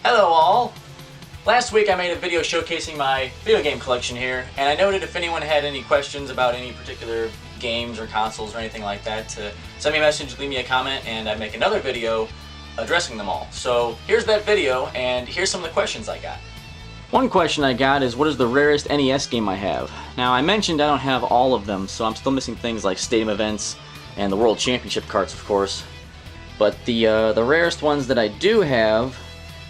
Hello all! Last week I made a video showcasing my video game collection here, and I noted if anyone had any questions about any particular games or consoles or anything like that to send me a message, leave me a comment, and I'd make another video addressing them all. So here's that video, and here's some of the questions I got. One question I got is, what is the rarest NES game I have? Now I mentioned I don't have all of them, so I'm still missing things like Stadium Events and the World Championship carts, of course. But the rarest ones that I do have,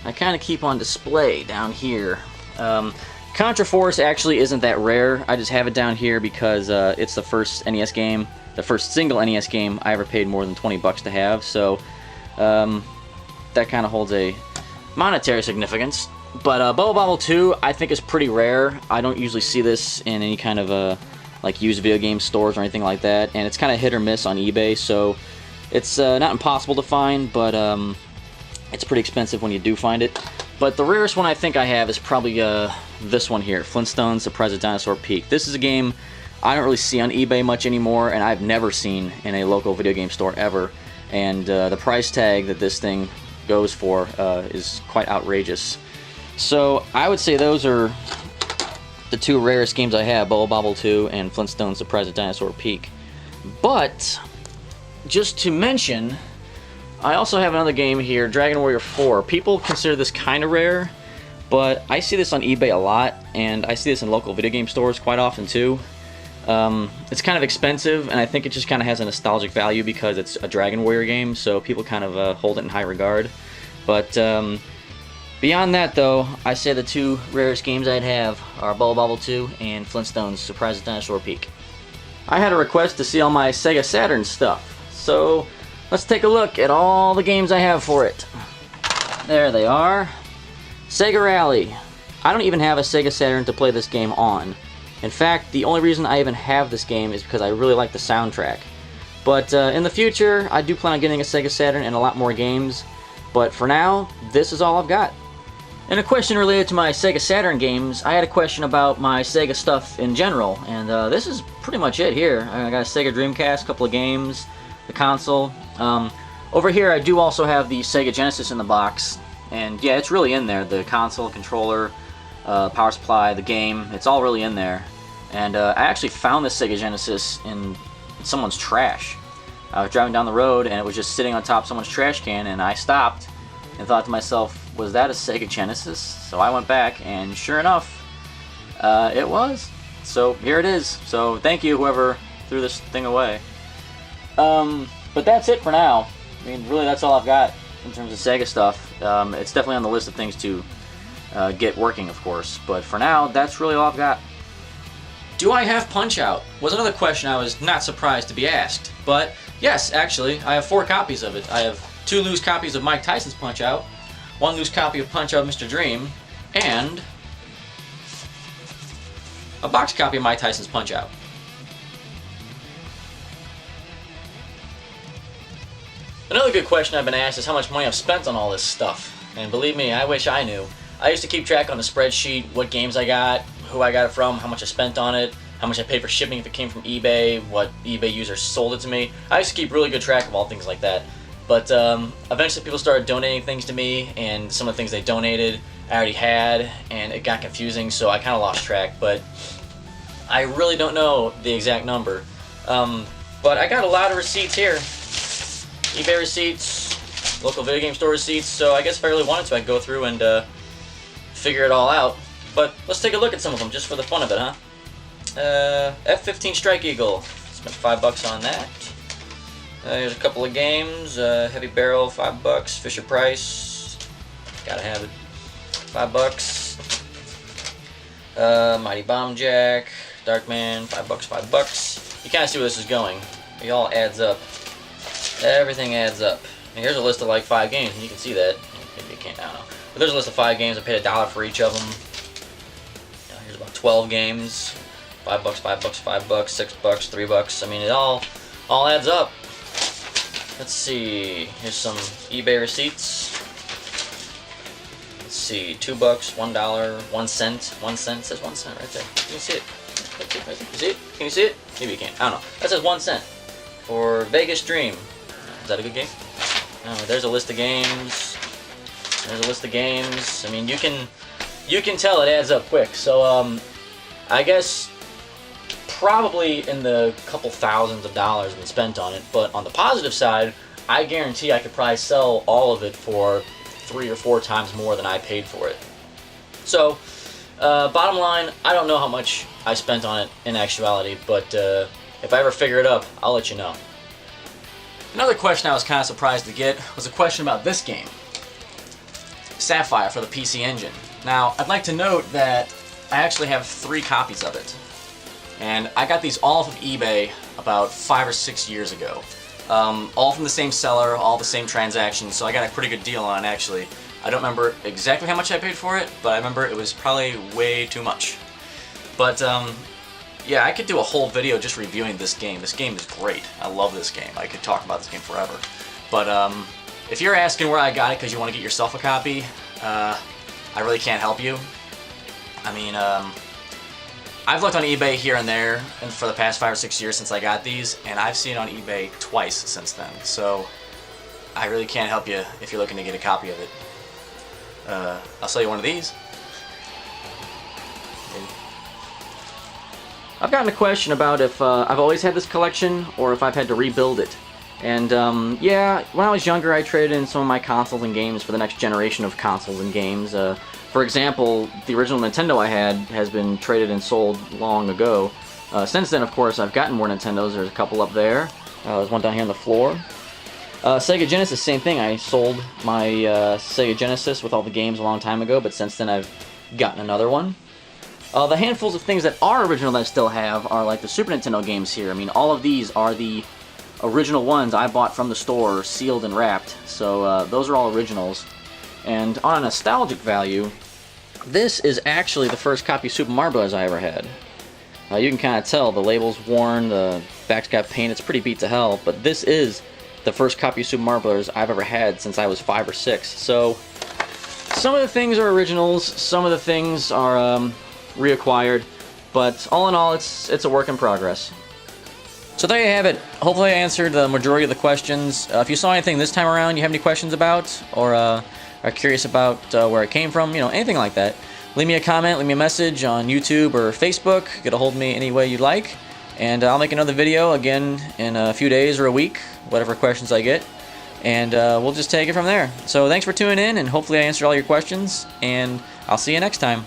I kind of keep on display down here. Contra Force actually isn't that rare. I just have it down here because it's the first NES game, the first single NES game I ever paid more than 20 bucks to have. So that kind of holds a monetary significance. But Bubble Bobble 2 I think is pretty rare. I don't usually see this in any kind of like used video game stores or anything like that, and it's kind of hit or miss on eBay. So it's not impossible to find, but it's pretty expensive when you do find it. But the rarest one I think I have is probably this one here, Flintstones Surprise at Dinosaur Peak. This is a game I don't really see on eBay much anymore, and I've never seen in a local video game store ever. And the price tag that this thing goes for is quite outrageous. So I would say those are the two rarest games I have, Bubble Bobble 2 and Flintstones Surprise at Dinosaur Peak. But just to mention, I also have another game here, Dragon Warrior 4. People consider this kind of rare, but I see this on eBay a lot, and I see this in local video game stores quite often too. It's kind of expensive, and I think it just kind of has a nostalgic value because it's a Dragon Warrior game, so people kind of hold it in high regard. But beyond that, though, I say the two rarest games I'd have are Bubble Bobble 2 and Flintstones Surprise at Dinosaur Peak. I had a request to see all my Sega Saturn stuff, so let's take a look at all the games I have for it. There they are. Sega Rally. I don't even have a Sega Saturn to play this game on. In fact, the only reason I even have this game is because I really like the soundtrack. But in the future, I do plan on getting a Sega Saturn and a lot more games. But for now, this is all I've got. And a question related to my Sega Saturn games, I had a question about my Sega stuff in general. And this is pretty much it here. I got a Sega Dreamcast, a couple of games, the console. Over here I do also have the Sega Genesis in the box, and yeah, it's really in there. The console, controller, power supply, the game, it's all really in there. And I actually found this Sega Genesis in someone's trash. I was driving down the road and it was just sitting on top of someone's trash can, and I stopped and thought to myself, was that a Sega Genesis? So I went back, and sure enough, it was. So here it is. So thank you whoever threw this thing away. But that's it for now. I mean, really, that's all I've got in terms of Sega stuff. It's definitely on the list of things to get working, of course. But for now, that's really all I've got. Do I have Punch-Out? Was another question I was not surprised to be asked. But yes, actually, I have 4 copies of it. I have 2 loose copies of Mike Tyson's Punch-Out, 1 loose copy of Punch-Out Mr. Dream, and a box copy of Mike Tyson's Punch-Out. Another good question I've been asked is how much money I've spent on all this stuff. And believe me, I wish I knew. I used to keep track on a spreadsheet what games I got, who I got it from, how much I spent on it, how much I paid for shipping if it came from eBay, what eBay users sold it to me. I used to keep really good track of all things like that. But eventually people started donating things to me, and some of the things they donated I already had, and it got confusing, so I kind of lost track. But I really don't know the exact number. But I got a lot of receipts here. eBay receipts, local video game store receipts, so I guess if I really wanted to, I'd go through and figure it all out. But let's take a look at some of them, just for the fun of it, huh? F-15 Strike Eagle, spent $5 on that. Here's a couple of games, Heavy Barrel, $5, Fisher Price, gotta have it, $5. Mighty Bomb Jack, Darkman, $5. You kind of see where this is going. It all adds up. Everything adds up. And here's a list of like 5 games, and you can see that. Maybe you can't, I don't know. But there's a list of 5 games. I paid $1 for each of them. Here's about 12 games. $5, $5, $5, $6, $3. I mean, it all adds up. Let's see. Here's some eBay receipts. Let's see. $2, $1, 1 cent. 1 cent. It says 1 cent right there. You can see it. Right there. You see it? Can you see it? Maybe you can't. I don't know. That says 1 cent for Vegas Dream. Is that a good game? There's a list of games. There's a list of games. I mean, you can tell it adds up quick. So I guess probably in the couple thousands of dollars been spent on it. But on the positive side, I guarantee I could probably sell all of it for 3 or 4 times more than I paid for it. So bottom line, I don't know how much I spent on it in actuality, but if I ever figure it up, I'll let you know. Another question I was kind of surprised to get was a question about this game, Sapphire for the PC Engine. Now, I'd like to note that I actually have 3 copies of it, and I got these all off of eBay about 5 or 6 years ago. All from the same seller, all the same transactions, so I got a pretty good deal on it actually. I don't remember exactly how much I paid for it, but I remember it was probably way too much. But yeah, I could do a whole video just reviewing this game. This game is great. I love this game. I could talk about this game forever. But if you're asking where I got it because you want to get yourself a copy, I really can't help you. I mean, I've looked on eBay here and there and for the past 5 or 6 years since I got these, and I've seen it on eBay twice since then. So I really can't help you if you're looking to get a copy of it. I'll sell you one of these. I've gotten a question about if I've always had this collection or if I've had to rebuild it. And yeah, when I was younger I traded in some of my consoles and games for the next generation of consoles and games. For example, the original Nintendo I had has been traded and sold long ago. Since then, of course, I've gotten more Nintendos. There's a couple up there. There's one down here on the floor. Sega Genesis, same thing. I sold my Sega Genesis with all the games a long time ago, but since then I've gotten another one. The handfuls of things that are original that I still have are like the Super Nintendo games here. I mean, all of these are the original ones I bought from the store, sealed and wrapped. So those are all originals. And on a nostalgic value, this is actually the first copy of Super Mario Bros. I ever had. You can kind of tell the label's worn, the back's got paint, it's pretty beat to hell, but this is the first copy of Super Mario Bros. I've ever had since I was 5 or 6. So some of the things are originals, some of the things are reacquired, but all in all, it's a work in progress. So there you have it. Hopefully I answered the majority of the questions. If you saw anything this time around you have any questions about, or are curious about where it came from, you know, anything like that, leave me a comment, leave me a message on YouTube or Facebook. Get a hold of me any way you'd like, and I'll make another video again in a few days or a week, whatever questions I get, and we'll just take it from there. So thanks for tuning in, and hopefully I answered all your questions, and I'll see you next time.